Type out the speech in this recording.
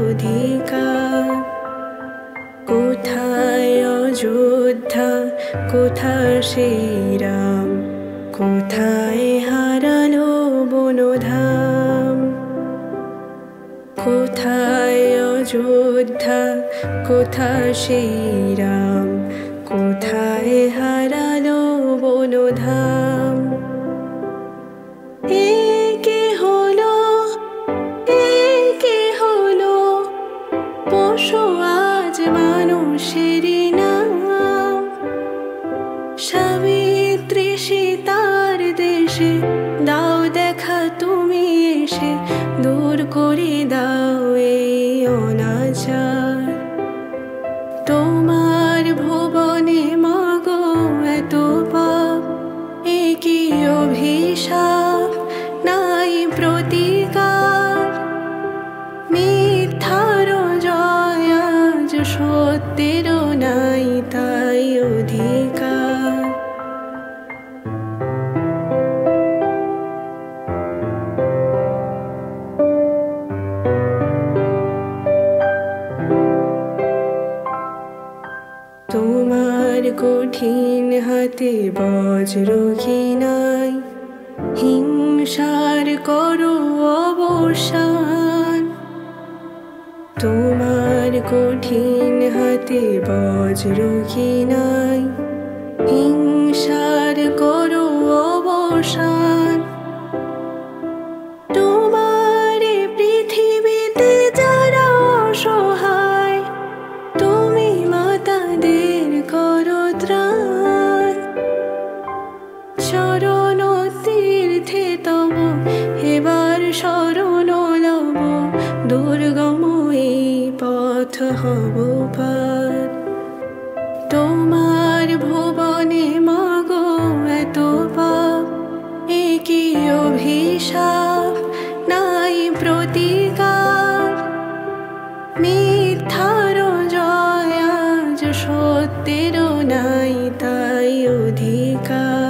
অধিকার। কোথায় অযোধ্যা, কোথায় সেই রাম, কোথায় হারালো বনধাম। কোথায় অযোধ্যা, কোথায় সেই রাম, কোথায় হারালো বনধাম। এ কি হলো, এ কি হলো, পশু আজ মানুষেরই নাম। সাবিত্রী সীতার দেশে দাও দেখা তুমি এসে, দূর করে দাও এই অনাচার। তোমার ভুবনে মাগো এত পাপ, এ কি অভিশাপ, নাই প্রতিকার। মিথ্যার জয় আজ সত্যের নাই তাই অধিকার। তোমার কঠিন হাতে বজ্র কি নাই, হিংসার করো অবসান। তোমার কঠিন হাতে বজ্র কি নাই, হিংসার করো অবসান। তোমার পৃথিবীতে যারা অসহায়, তুমি মাতাদের করো ত্রাণ। চরণ তীর্থে তব এবার শরণ লব, দুর্গম এই পথ হব পার। তোমার ভুবনে মাগো এত পাপ, এ কি অভিশাপ, নাই প্রতিকার। মিথ্যার জয় আজ সত্যের নাই তাই অধিকার।